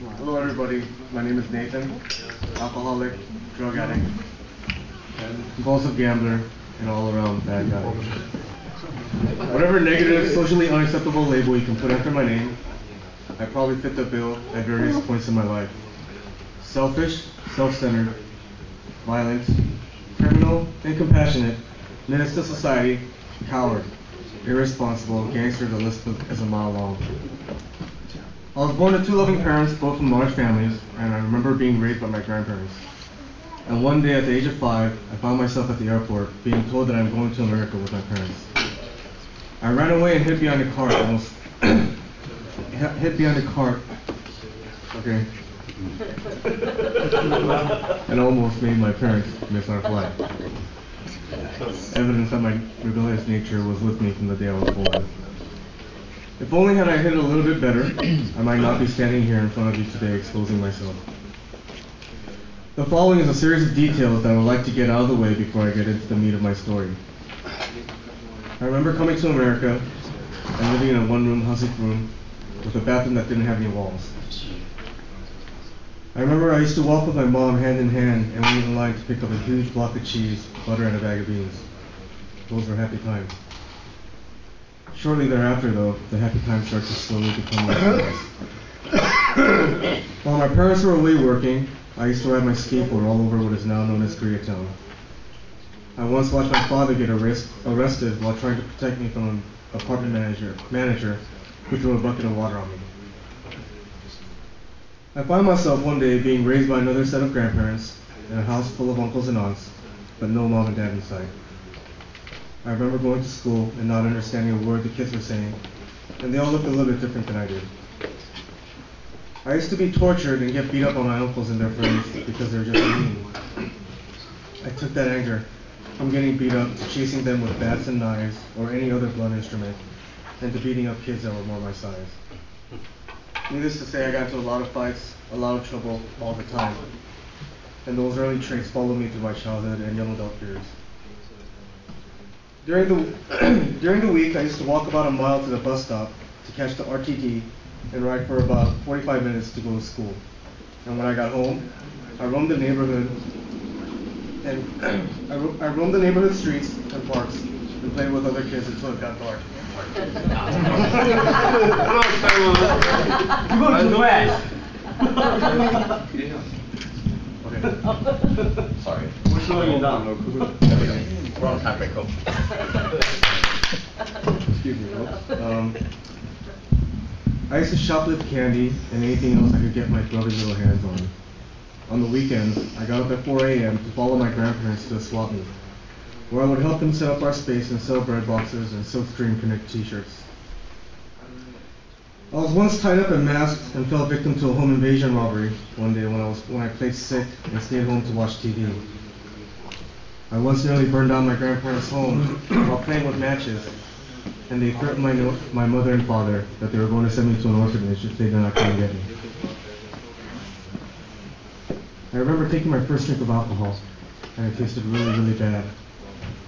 Hello everybody, my name is Nathan, alcoholic, drug addict, and compulsive gambler, and all around bad guy. Whatever negative, socially unacceptable label you can put after my name, I probably fit the bill at various points in my life. Selfish, self-centered, violent, criminal, incompassionate, menace to society, coward, irresponsible, gangster, the list is a mile long. I was born to two loving parents, both from large families, and I remember being raised by my grandparents. And one day at the age of 5, I found myself at the airport being told that I'm going to America with my parents. I ran away and hid behind a cart, okay, and almost made my parents miss our flight. Evidence that my rebellious nature was with me from the day I was born. If only had I hid a little bit better, I might not be standing here in front of you today exposing myself. The following is a series of details that I would like to get out of the way before I get into the meat of my story. I remember coming to America and living in a one-room housing room with a bathroom that didn't have any walls. I remember I used to walk with my mom hand in hand and wait in line to pick up a huge block of cheese, butter, and a bag of beans. Those were happy times. Shortly thereafter, though, the happy times started to slowly become less. While my parents were away working, I used to ride my skateboard all over what is now known as Koreatown. I once watched my father get arrested while trying to protect me from an apartment manager who threw a bucket of water on me. I find myself one day being raised by another set of grandparents in a house full of uncles and aunts, but no mom and dad in sight. I remember going to school and not understanding a word the kids were saying, and they all looked a little bit different than I did. I used to be tortured and get beat up by my uncles and their friends because they were just mean. I took that anger from getting beat up to chasing them with bats and knives or any other blunt instrument, and to beating up kids that were more my size. Needless to say, I got into a lot of fights, a lot of trouble all the time, and those early traits followed me through my childhood and young adult years. During the week, I used to walk about a mile to the bus stop to catch the RTD and ride for about 45 minutes to go to school. And when I got home, I roamed the neighborhood streets and parks and played with other kids until it got dark. Sorry. We're slowing you down. We're on time break, Excuse me, folks. I used to shoplift candy and anything else I could get my grubby little hands on. On the weekends, I got up at 4 a.m. to follow my grandparents to a swap meet, where I would help them set up our space and sell bread boxes and Silkstream Connect t-shirts. I was once tied up and masked and fell victim to a home invasion robbery one day when I played sick and stayed home to watch TV. I once nearly burned down my grandparents' home while playing with matches, and they threatened my mother and father that they were going to send me to an orphanage if they did not come and get me. I remember taking my first drink of alcohol, and it tasted really, really bad.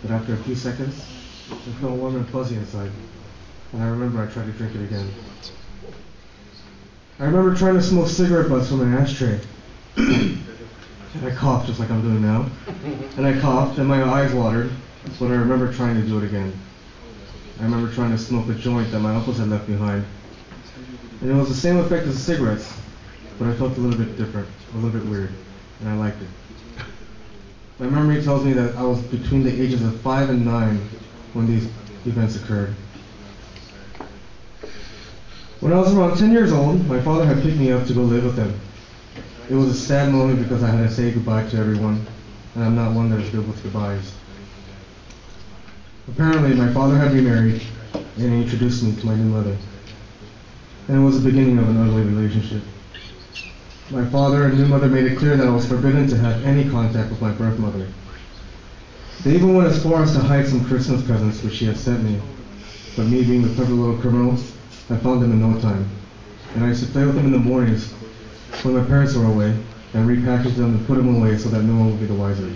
But after a few seconds, it felt warm and fuzzy inside, and I remember I tried to drink it again. I remember trying to smoke cigarette butts from an ashtray. And I coughed just like I'm doing now. And I coughed and my eyes watered, but I remember trying to do it again. I remember trying to smoke a joint that my uncles had left behind. And it was the same effect as the cigarettes, but I felt a little bit different, a little bit weird, and I liked it. My memory tells me that I was between the ages of 5 and 9 when these events occurred. When I was around 10 years old, my father had picked me up to go live with him. It was a sad moment because I had to say goodbye to everyone, and I'm not one that is good with goodbyes. Apparently, my father had remarried, and he introduced me to my new mother. And it was the beginning of an ugly relationship. My father and new mother made it clear that I was forbidden to have any contact with my birth mother. They even went as far as to hide some Christmas presents which she had sent me, but me being the clever little criminal, I found them in no time, and I used to play with them in the mornings when my parents were away, and repackage them and put them away so that no one would be the wiser.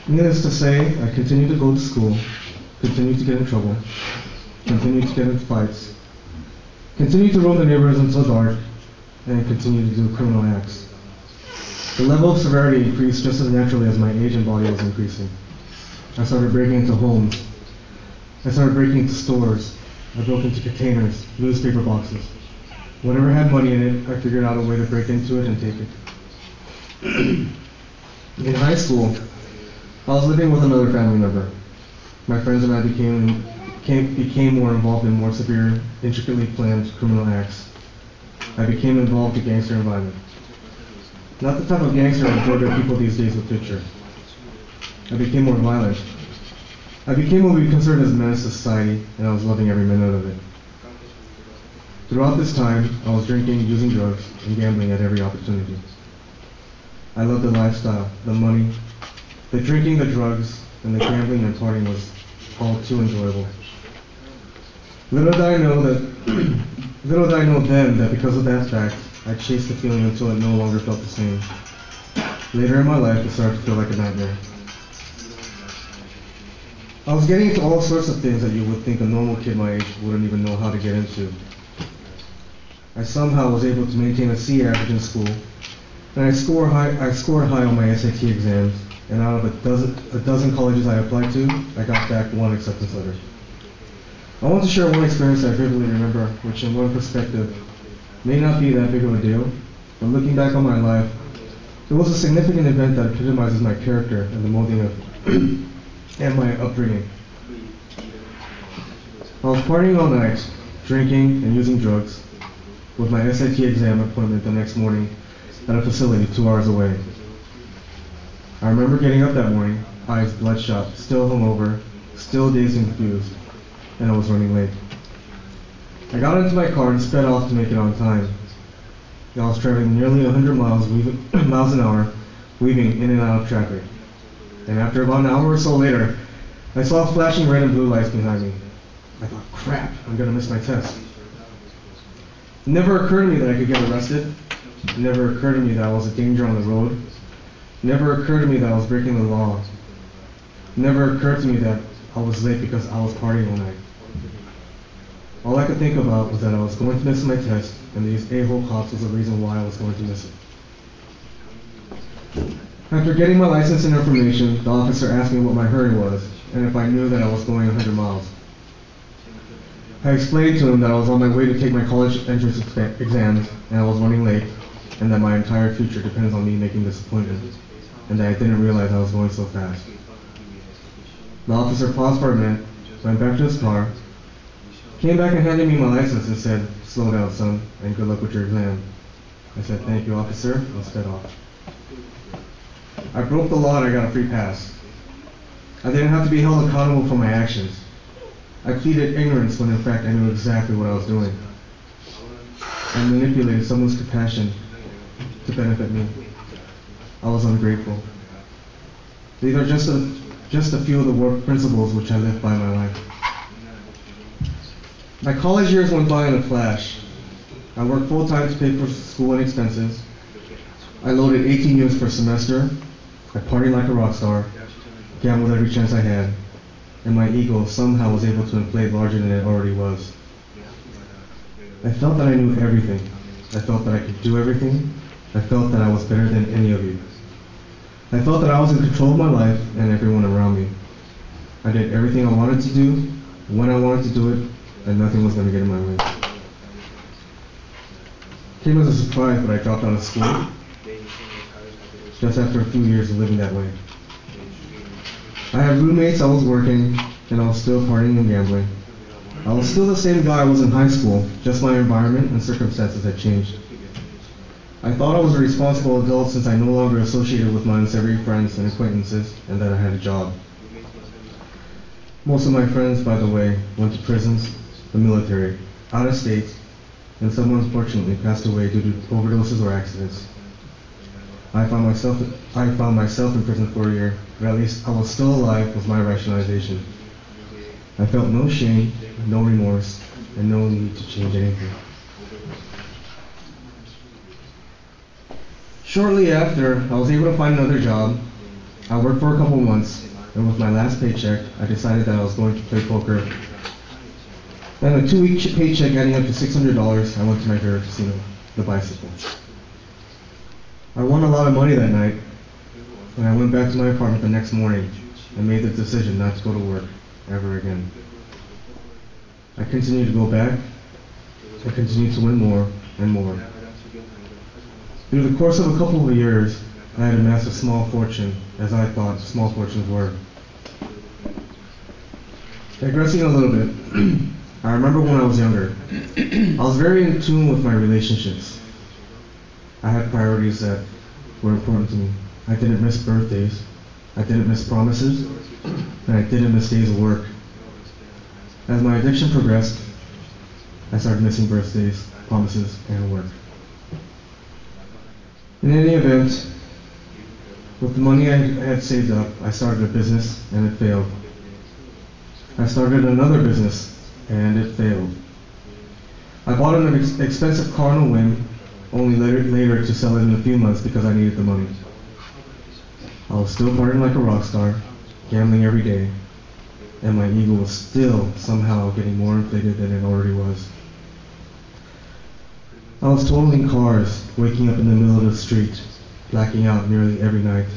Needless to say, I continued to go to school, continued to get in trouble, continued to get into fights, continued to roam the neighborhoods until dark, and continued to do criminal acts. The level of severity increased just as naturally as my age and body was increasing. I started breaking into homes. I started breaking into stores. I broke into containers, newspaper boxes. Whatever had money in it, I figured out a way to break into it and take it. In high school, I was living with another family member. My friends and I became more involved in more severe, intricately planned criminal acts. I became involved in gangster environment. Not the type of gangster I enjoy people these days would picture. I became more violent. I became what we considered as a menace to society, and I was loving every minute of it. Throughout this time, I was drinking, using drugs, and gambling at every opportunity. I loved the lifestyle, the money, the drinking, the drugs, and the gambling and partying was all too enjoyable. Little did I know then that because of that fact, I chased the feeling until it no longer felt the same. Later in my life, it started to feel like a nightmare. I was getting into all sorts of things that you would think a normal kid my age wouldn't even know how to get into. I somehow was able to maintain a C average in school, and I scored high on my SAT exams, and out of a dozen colleges I applied to, I got back one acceptance letter. I want to share one experience that I vividly remember, which in one perspective may not be that big of a deal, but looking back on my life, it was a significant event that epitomizes my character and the molding of and my upbringing. I was partying all night, drinking and using drugs, with my SAT exam appointment the next morning at a facility 2 hours away. I remember getting up that morning, eyes bloodshot, still hungover, still dazed and confused, and I was running late. I got into my car and sped off to make it on time. I was traveling nearly 100 miles an hour, weaving in and out of traffic. And after about an hour or so later, I saw flashing red and blue lights behind me. I thought, crap, I'm gonna miss my test. It never occurred to me that I could get arrested. It never occurred to me that I was a danger on the road. It never occurred to me that I was breaking the law. It never occurred to me that I was late because I was partying all night. All I could think about was that I was going to miss my test, and these a-hole cops was the reason why I was going to miss it. After getting my license and information, the officer asked me what my hurry was, and if I knew that I was going 100 miles. I explained to him that I was on my way to take my college entrance exams, and I was running late, and that my entire future depends on me making this appointment, and that I didn't realize I was going so fast. The officer paused for a minute, went back to his car, came back and handed me my license and said, "Slow down, son, and good luck with your exam." I said, "Thank you, officer," and sped off. I broke the law and I got a free pass. I didn't have to be held accountable for my actions. I pleaded ignorance when in fact I knew exactly what I was doing. I manipulated someone's compassion to benefit me. I was ungrateful. These are just a few of the work principles which I live by in my life. My college years went by in a flash. I worked full-time to pay for school and expenses. I loaded 18 units per semester. I partied like a rock star, gambled every chance I had, and my ego somehow was able to inflate larger than it already was. I felt that I knew everything. I felt that I could do everything. I felt that I was better than any of you. I felt that I was in control of my life and everyone around me. I did everything I wanted to do, when I wanted to do it, and nothing was going to get in my way. It came as a surprise, but I dropped out of school just after a few years of living that way. I had roommates, I was working, and I was still partying and gambling. I was still the same guy I was in high school, just my environment and circumstances had changed. I thought I was a responsible adult since I no longer associated with my unsavory friends and acquaintances, and that I had a job. Most of my friends, by the way, went to prisons, the military, out of state, and some unfortunately passed away due to overdoses or accidents. I found myself in prison for a year, but at least I was still alive was my rationalization. I felt no shame, no remorse, and no need to change anything. Shortly after, I was able to find another job. I worked for a couple months, and with my last paycheck, I decided that I was going to play poker. Then a 2-week paycheck adding up to $600, I went to my favorite casino. the bicycle. I won a lot of money that night, and I went back to my apartment the next morning and made the decision not to go to work ever again. I continued to go back. I continued to win more and more. Through the course of a couple of years, I had amassed a small fortune, as I thought small fortunes were. Digressing a little bit, I remember when I was younger, I was very in tune with my relationships. I had priorities that were important to me. I didn't miss birthdays, I didn't miss promises, and I didn't miss days of work. As my addiction progressed, I started missing birthdays, promises, and work. In any event, with the money I had saved up, I started a business and it failed. I started another business and it failed. I bought an expensive car on a whim, only later to sell it in a few months because I needed the money. I was still partying like a rock star, gambling every day, and my ego was still somehow getting more inflated than it already was. I was totaling cars, waking up in the middle of the street, blacking out nearly every night.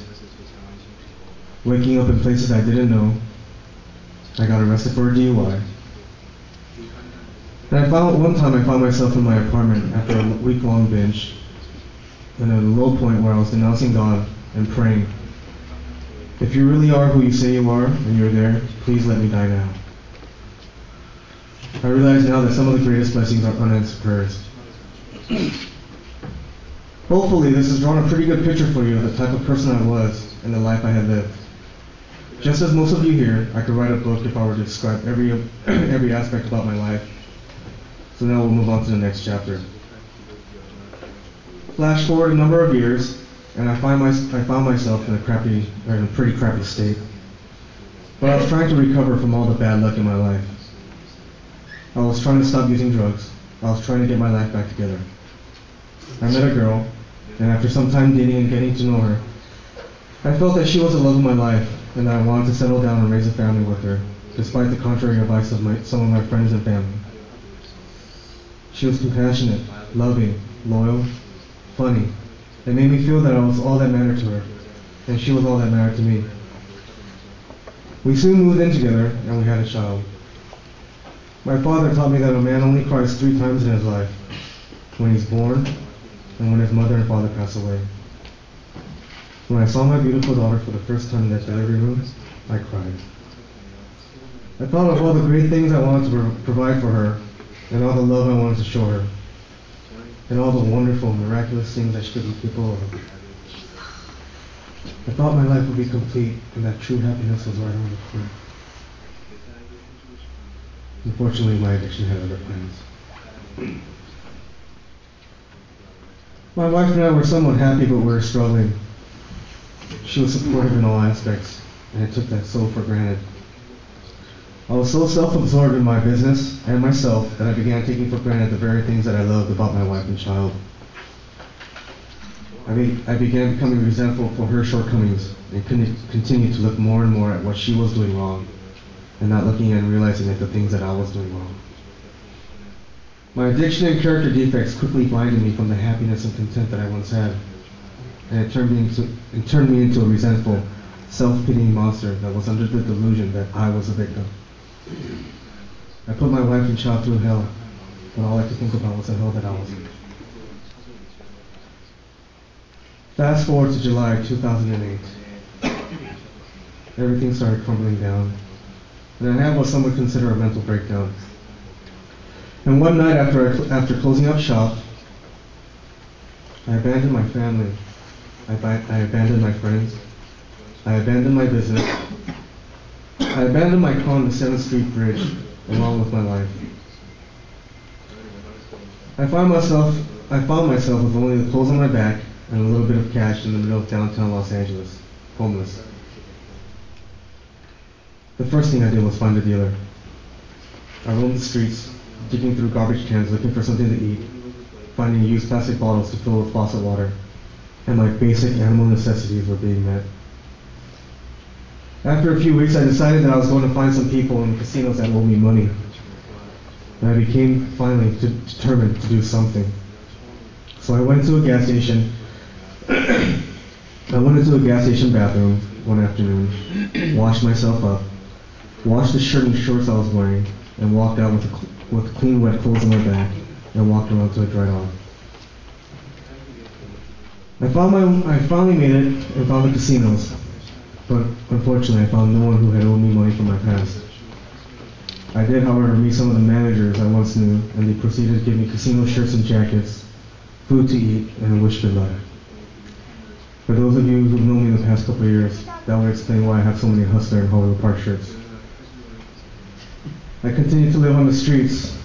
Waking up in places I didn't know. I got arrested for a DUI. And one time I found myself in my apartment after a week-long binge, and at a low point where I was denouncing God and praying, if you really are who you say you are, and you're there, please let me die now. I realize now that some of the greatest blessings are unanswered prayers. Hopefully this has drawn a pretty good picture for you of the type of person I was and the life I had lived. Just as most of you here, I could write a book if I were to describe every aspect about my life. So now we'll move on to the next chapter. Flash forward a number of years, and I found myself in a pretty crappy state. But I was trying to recover from all the bad luck in my life. I was trying to stop using drugs. I was trying to get my life back together. I met a girl, and after some time dating and getting to know her, I felt that she was the love of my life, and that I wanted to settle down and raise a family with her, despite the contrary advice of some of my friends and family. She was compassionate, loving, loyal, funny. It made me feel that I was all that mattered to her, and she was all that mattered to me. We soon moved in together, and we had a child. My father taught me that a man only cries 3 times in his life: when he's born, and when his mother and father pass away. When I saw my beautiful daughter for the first time in that delivery room, I cried. I thought of all the great things I wanted to provide for her, and all the love I wanted to show her, and all the wonderful, miraculous things I should be capable of. I thought my life would be complete, and that true happiness was right around the corner. Unfortunately, my addiction had other plans. My wife and I were somewhat happy, but we were struggling. She was supportive in all aspects, and I took that so for granted. I was so self-absorbed in my business and myself that I began taking for granted the very things that I loved about my wife and child. I began becoming resentful for her shortcomings and continued to look more and more at what she was doing wrong, and not looking and realizing at the things that I was doing wrong. My addiction and character defects quickly blinded me from the happiness and content that I once had, and it turned me into a resentful, self-pitying monster that was under the delusion that I was a victim. I put my wife and child through hell, but all I could think about was the hell that I was in. Fast forward to July 2008. Everything started crumbling down, and I had what some would consider a mental breakdown. And one night after closing up shop, I abandoned my family. I abandoned my friends. I abandoned my business. I abandoned my car on the 7th Street Bridge, along with my life. I found myself with only the clothes on my back and a little bit of cash in the middle of downtown Los Angeles, homeless. The first thing I did was find a dealer. I roamed the streets, digging through garbage cans looking for something to eat, finding used plastic bottles to fill with faucet water, and my basic animal necessities were being met. After a few weeks, I decided that I was going to find some people in casinos that owed me money. And I became finally determined to do something. So I went to a gas station. I went into a gas station bathroom one afternoon, washed myself up, washed the shirt and shorts I was wearing, and walked out with clean wet clothes on my back, and walked around till it dried off. I finally made it and found the casinos, but unfortunately I found no one who had owed me money from my past. I did, however, meet some of the managers I once knew, and they proceeded to give me casino shirts and jackets, food to eat, and a wish good luck. For those of you who've known me in the past couple of years, that would explain why I have so many Hustler and Hollywood Park shirts. I continue to live on the streets,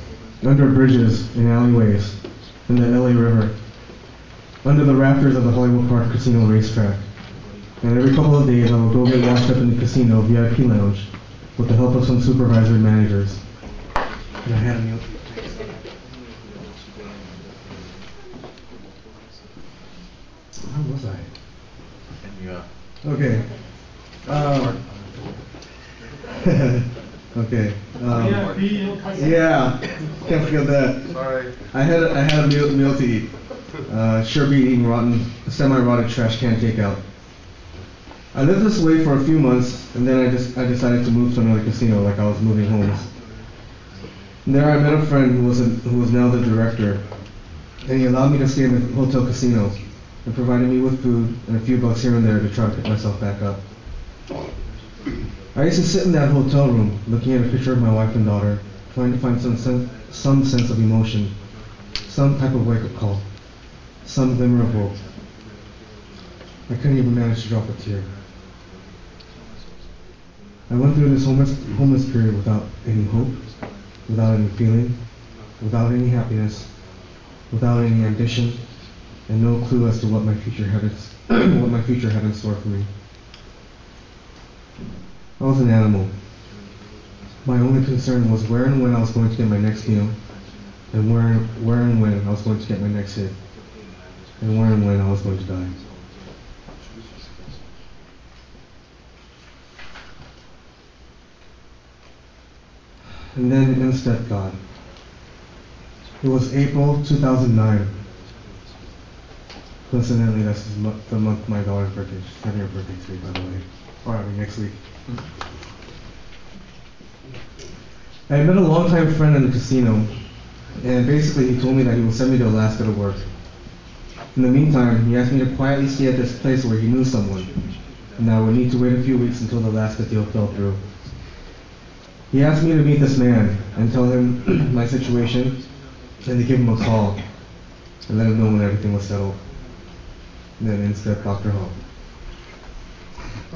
under bridges, in alleyways, in the LA River, under the rafters of the Hollywood Park Casino racetrack. And every couple of days I will go get washed up in the casino VIP lounge with the help of some supervisory managers. And I had a meal. Where was I? Okay. Okay. Yeah, can't forget that. Sorry. I had a meal to eat. Sure beat eating rotten, semi-rotted trash can takeout. I lived this way for a few months, and then I decided to move to another casino, like I was moving homes. And there I met a friend who was now the director, and he allowed me to stay in the hotel casino, and provided me with food and a few bucks here and there to try to pick myself back up. I used to sit in that hotel room, looking at a picture of my wife and daughter, trying to find some sense of emotion, some type of wake-up call, some glimmer of hope. I couldn't even manage to drop a tear. I went through this homeless period without any hope, without any feeling, without any happiness, without any ambition, and no clue as to what my future had in store for me. I was an animal. My only concern was where and when I was going to get my next meal, and where and when I was going to get my next hit, and where and when I was going to die. And then in stepped God. It was April 2009. Coincidentally, that's the month my daughter's birthday. She's having her birthday today, by the way. Or next week. I had met a longtime friend in the casino, and basically he told me that he would send me to Alaska to work. In the meantime, he asked me to quietly stay at this place where he knew someone, and that I would need to wait a few weeks until the Alaska deal fell through. He asked me to meet this man and tell him my situation, and to give him a call and let him know when everything was settled. And then in stepped Dr. Hall.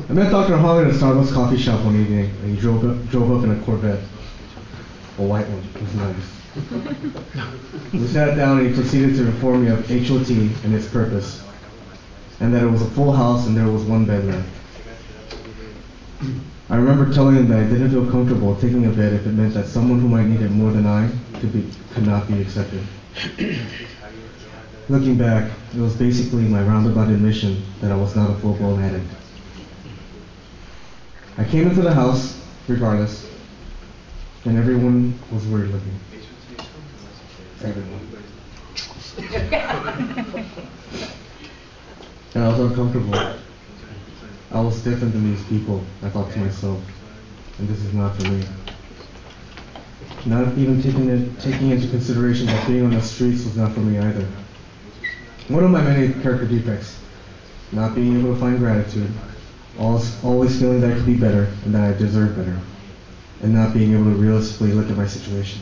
I met Dr. Hall in a Starbucks coffee shop one evening, and he drove up in a Corvette, a white one. It was nice. We sat down and he proceeded to inform me of HOT and its purpose, and that it was a full house and there was one bed left. I remember telling him that I didn't feel comfortable taking a bed if it meant that someone who might need it more than I could not be accepted. Looking back, it was basically my roundabout admission that I was not a full-blown addict. I came into the house, regardless, and everyone was weird looking. Everyone. And I was uncomfortable. I was different than these people, I thought to myself, and this is not for me. Not even taking into consideration that being on the streets was not for me either. One of my many character defects, not being able to find gratitude, always feeling that I could be better and that I deserve better, and not being able to realistically look at my situation.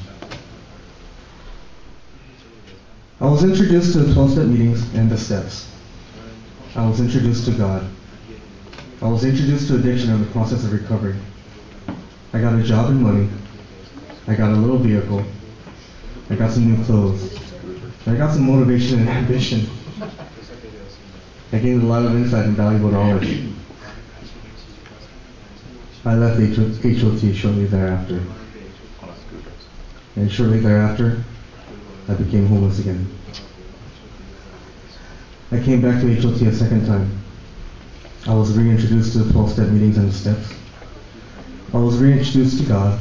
I was introduced to the 12-step meetings and the steps. I was introduced to God. I was introduced to addiction and the process of recovery. I got a job and money. I got a little vehicle. I got some new clothes. I got some motivation and ambition. I gained a lot of insight and valuable knowledge. I left HOT shortly thereafter. And shortly thereafter, I became homeless again. I came back to HOT a second time. I was reintroduced to the 12-step meetings and the steps. I was reintroduced to God.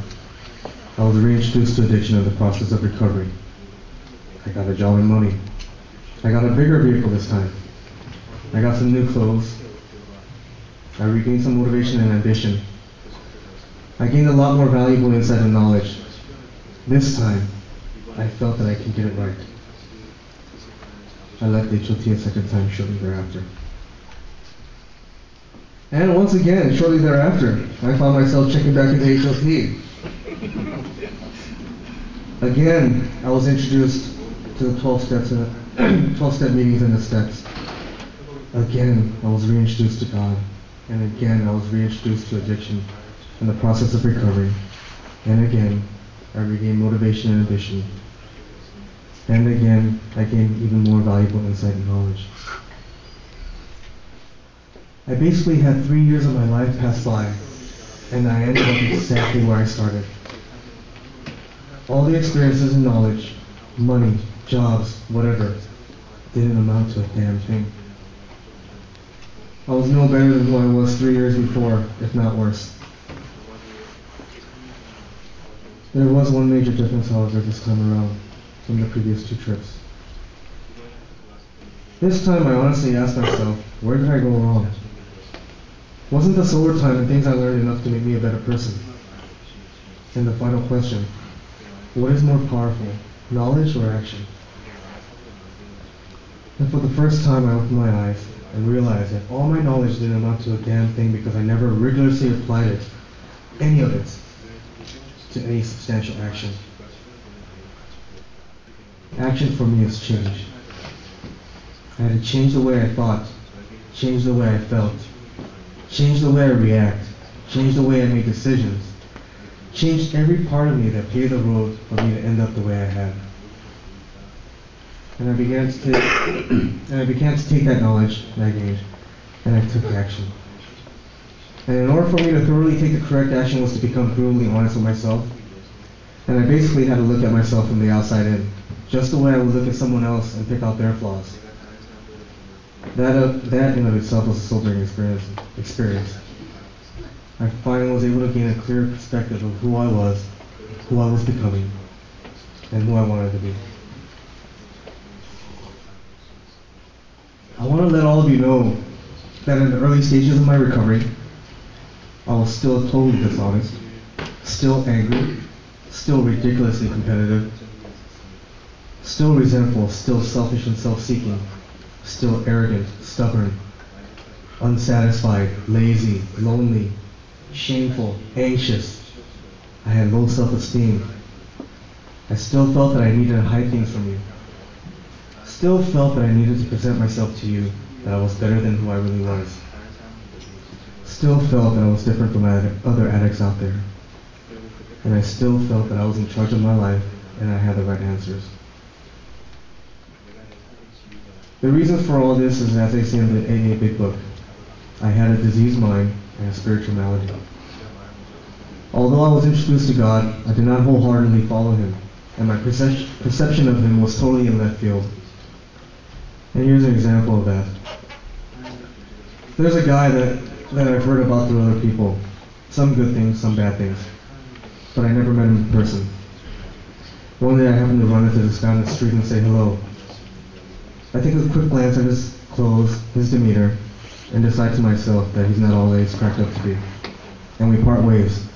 I was reintroduced to addiction and the process of recovery. I got a job and money. I got a bigger vehicle this time. I got some new clothes. I regained some motivation and ambition. I gained a lot more valuable insight and knowledge. This time, I felt that I can get it right. I left HOT a second time shortly thereafter. And once again, shortly thereafter, I found myself checking back into HOT. Again, I was introduced to the 12-step meetings and the steps. Again, I was reintroduced to God. And again, I was reintroduced to addiction and the process of recovery. And again, I regained motivation and ambition. And again, I gained even more valuable insight and knowledge. I basically had 3 years of my life pass by, and I ended up exactly where I started. All the experiences and knowledge, money, jobs, whatever, didn't amount to a damn thing. I was no better than who I was 3 years before, if not worse. There was one major difference, however, this time around from the previous 2 trips. This time I honestly asked myself, where did I go wrong? Wasn't the sober time and things I learned enough to make me a better person? And the final question, what is more powerful, knowledge or action? And for the first time I opened my eyes and realized that all my knowledge didn't amount to a damn thing because I never rigorously applied it, any of it, to any substantial action. Action for me is change. I had to change the way I thought, change the way I felt, change the way I react, change the way I make decisions, change every part of me that paved the road for me to end up the way I had. And I began to take that knowledge that I gained, and I took action. And in order for me to thoroughly take the correct action was to become brutally honest with myself. And I basically had to look at myself from the outside in, just the way I would look at someone else and pick out their flaws. That in of itself was a sobering experience. I finally was able to gain a clear perspective of who I was becoming, and who I wanted to be. I want to let all of you know that in the early stages of my recovery, I was still totally dishonest, still angry, still ridiculously competitive, still resentful, still selfish and self-seeking, still arrogant, stubborn, unsatisfied, lazy, lonely, shameful, anxious. I had low self-esteem. I still felt that I needed to hide things from you. Still felt that I needed to present myself to you, that I was better than who I really was. Still felt that I was different from other addicts out there. And I still felt that I was in charge of my life and I had the right answers. The reason for all this is, as they say in the AA Big Book, I had a diseased mind and a spiritual malady. Although I was introduced to God, I did not wholeheartedly follow Him, and my perception of Him was totally in left field. And here's an example of that. There's a guy that I've heard about through other people. Some good things, some bad things. But I never met him in person. One day I happened to run into this guy on the street and say hello. I take a quick glance at his clothes, his demeanor, and decide to myself that he's not all that he's cracked up to be. And we part ways.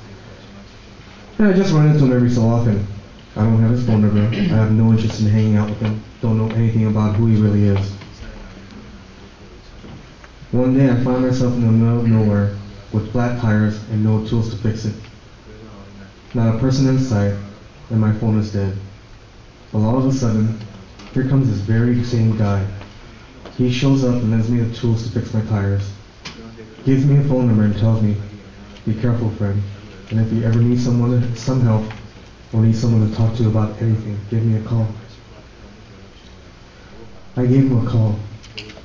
And I just run into him every so often. I don't have his phone number. I have no interest in hanging out with him. Don't know anything about who he really is. One day I find myself in the middle of nowhere with flat tires and no tools to fix it. Not a person in sight, and my phone is dead. Well, all of a sudden, here comes this very same guy. He shows up and lends me the tools to fix my tires. Gives me a phone number and tells me, be careful, friend, and if you ever need some help, or need someone to talk to about anything, give me a call. I gave him a call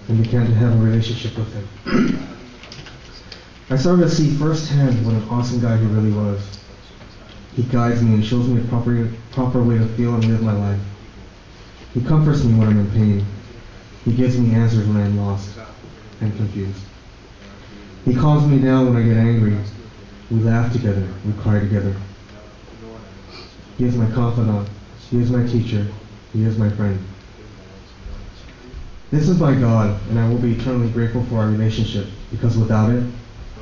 and began to have a relationship with him. I started to see firsthand what an awesome guy he really was. He guides me and shows me a proper way to feel and live my life. He comforts me when I'm in pain. He gives me answers when I'm lost and confused. He calms me down when I get angry. We laugh together. We cry together. He is my confidant. He is my teacher. He is my friend. This is my God, and I will be eternally grateful for our relationship, because without it,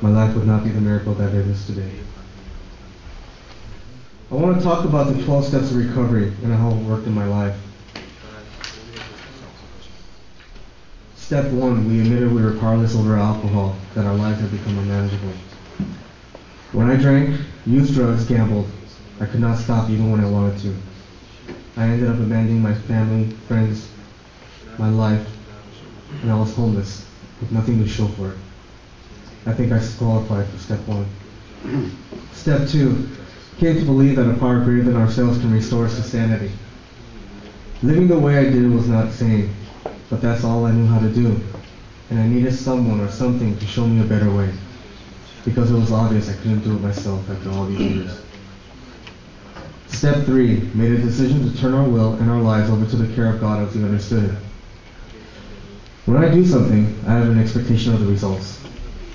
my life would not be the miracle that it is today. I want to talk about the 12 steps of recovery and how it worked in my life. Step 1, we admitted we were powerless over alcohol, that our lives had become unmanageable. When I drank, used drugs, gambled, I could not stop even when I wanted to. I ended up abandoning my family, friends, my life, and I was homeless, with nothing to show for it. I think I qualified for step 1. Step 2, came to believe that a power greater than ourselves can restore us to sanity. Living the way I did was not sane, but that's all I knew how to do, and I needed someone or something to show me a better way, because it was obvious I couldn't do it myself after all these years. Step 3, made a decision to turn our will and our lives over to the care of God as we understood it. When I do something, I have an expectation of the results,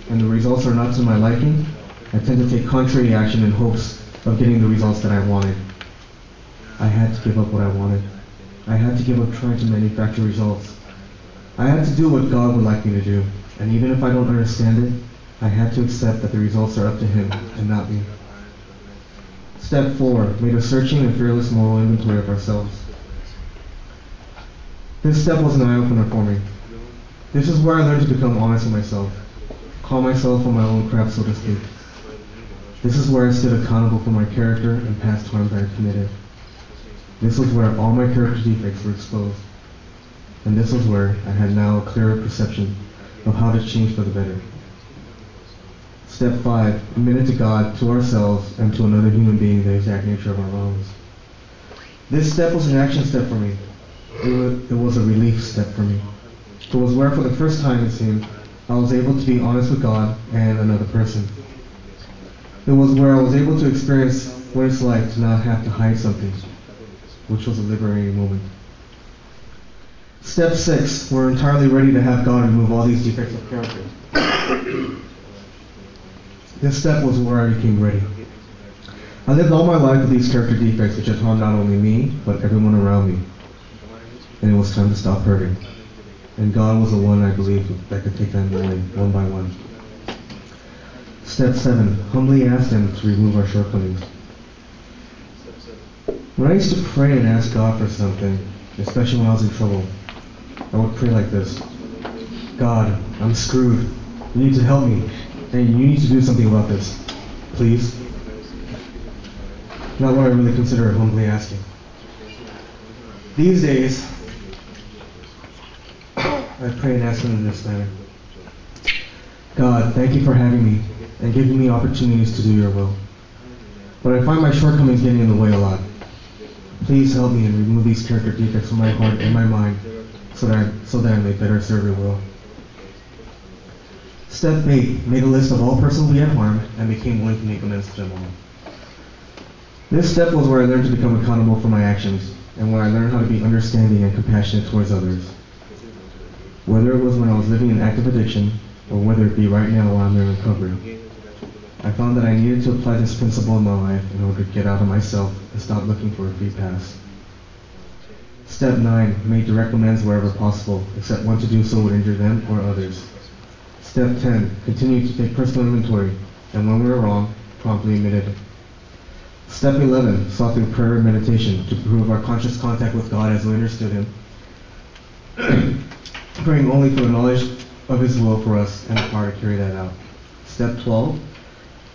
and the results are not to my liking. I tend to take contrary action in hopes of getting the results that I wanted. I had to give up what I wanted. I had to give up trying to manufacture results. I had to do what God would like me to do, and even if I don't understand it, I had to accept that the results are up to Him and not me. Step 4, made a searching and fearless moral inventory of ourselves. This step was an eye-opener for me. This is where I learned to become honest with myself, call myself on my own crap, so to speak. This is where I stood accountable for my character and past harms I had committed. This was where all my character defects were exposed. And this was where I had now a clearer perception of how to change for the better. Step 5, admitted to God, to ourselves, and to another human being the exact nature of our wrongs. This step was an action step for me. It was a relief step for me. It was where for the first time, it seemed, I was able to be honest with God and another person. It was where I was able to experience what it's like to not have to hide something, which was a liberating moment. Step 6, we're entirely ready to have God remove all these defects of character. This step was where I became ready. I lived all my life with these character defects which had harmed not only me, but everyone around me. And it was time to stop hurting. And God was the one I believed that could take them away, one by one. Step 7, humbly ask Him to remove our shortcomings. When I used to pray and ask God for something, especially when I was in trouble, I would pray like this: God, I'm screwed. You need to help me. And you need to do something about this. Please. Not what I really consider humbly asking. These days, I pray and ask Him in this manner: God, thank you for having me and giving me opportunities to do your will. But I find my shortcomings getting in the way a lot. Please help me and remove these character defects from my heart and my mind so that I may better serve your will. Step 8, made a list of all persons we had harmed and became willing to make amends to them all. This step was where I learned to become accountable for my actions and where I learned how to be understanding and compassionate towards others. Whether it was when I was living in active addiction or whether it be right now while I'm in recovery, I found that I needed to apply this principle in my life in order to get out of myself and stop looking for a free pass. Step 9, made direct amends wherever possible, except when to do so would injure them or others. Step 10, continued to take personal inventory, and when we were wrong, promptly admitted it. Step 11, sought through prayer and meditation to prove our conscious contact with God as we understood Him, praying only for the knowledge of His will for us and the power to carry that out. Step 12,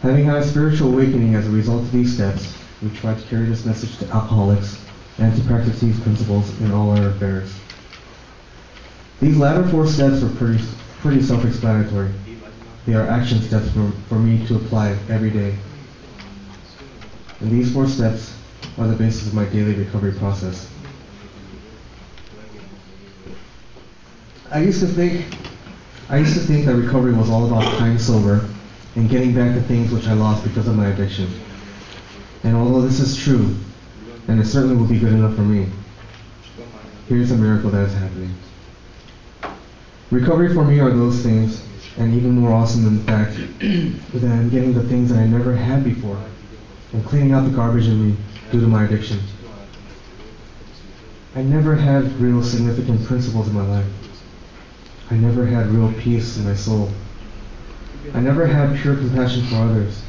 having had a spiritual awakening as a result of these steps, we tried to carry this message to alcoholics and to practice these principles in all our affairs. These latter 4 steps were pretty self-explanatory. They are action steps for me to apply every day. And these 4 steps are the basis of my daily recovery process. I used to think that recovery was all about time sober and getting back the things which I lost because of my addiction. And although this is true, and it certainly will be good enough for me, here's a miracle that is happening. Recovery for me are those things, and even more awesome than the fact that I'm getting the things that I never had before, and cleaning out the garbage in me due to my addiction. I never had real significant principles in my life, I never had real peace in my soul. I never had pure compassion for others.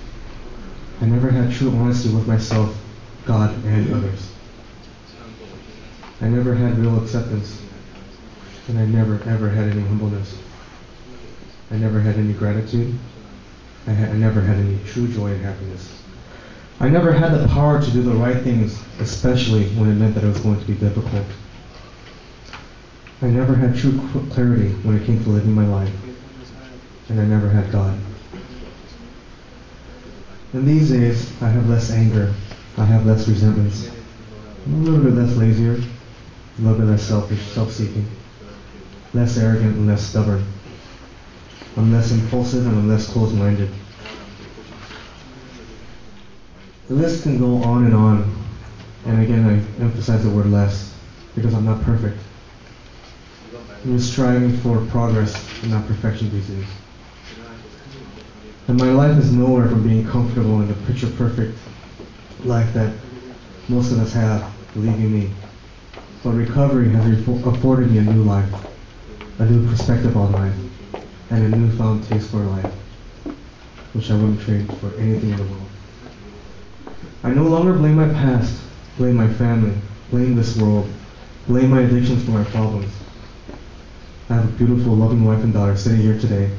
I never had true honesty with myself, God, and others. I never had real acceptance, and I never ever had any humbleness. I never had any gratitude. I never had any true joy and happiness. I never had the power to do the right things, especially when it meant that it was going to be difficult. I never had true clarity when it came to living my life, and I never had God. In these days, I have less anger, I have less resentments, I'm a little bit less lazier, a little bit less selfish, self-seeking, less arrogant and less stubborn. I'm less impulsive and I'm less closed-minded. The list can go on, and again I emphasize the word less, because I'm not perfect. I'm just striving for progress and not perfection these days. And my life is nowhere from being comfortable in the picture-perfect life that most of us have, believe you me. But recovery has afforded me a new life, a new perspective on life, and a newfound taste for life, which I wouldn't trade for anything in the world. I no longer blame my past, blame my family, blame this world, blame my addictions for my problems. I have a beautiful, loving wife and daughter sitting here today,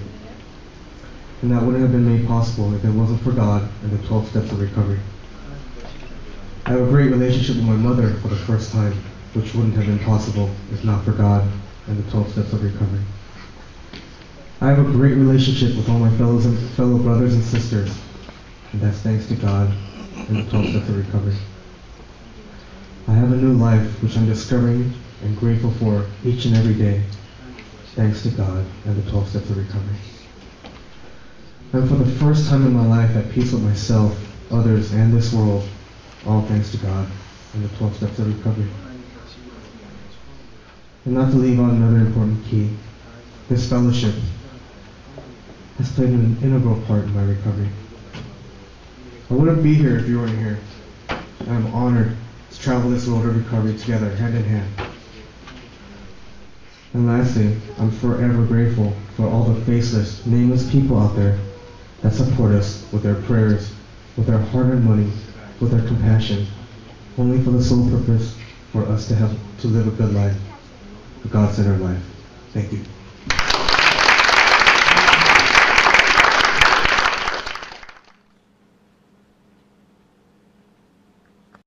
and that wouldn't have been made possible if it wasn't for God and the 12 steps of recovery. I have a great relationship with my mother for the first time, which wouldn't have been possible if not for God and the 12 steps of recovery. I have a great relationship with all my fellow brothers and sisters, and that's thanks to God and the 12 steps of recovery. I have a new life which I'm discovering and grateful for each and every day, thanks to God and the 12 steps of recovery. I'm for the first time in my life at peace with myself, others, and this world, all thanks to God and the 12 steps of recovery. And not to leave out another important key, this fellowship has played an integral part in my recovery. I wouldn't be here if you weren't here. I'm honored to travel this road of recovery together, hand in hand. And lastly, I'm forever grateful for all the faceless, nameless people out there that support us with their prayers, with their hard-earned money, with their compassion, only for the sole purpose for us to live a good life, a God-centered life. Thank you.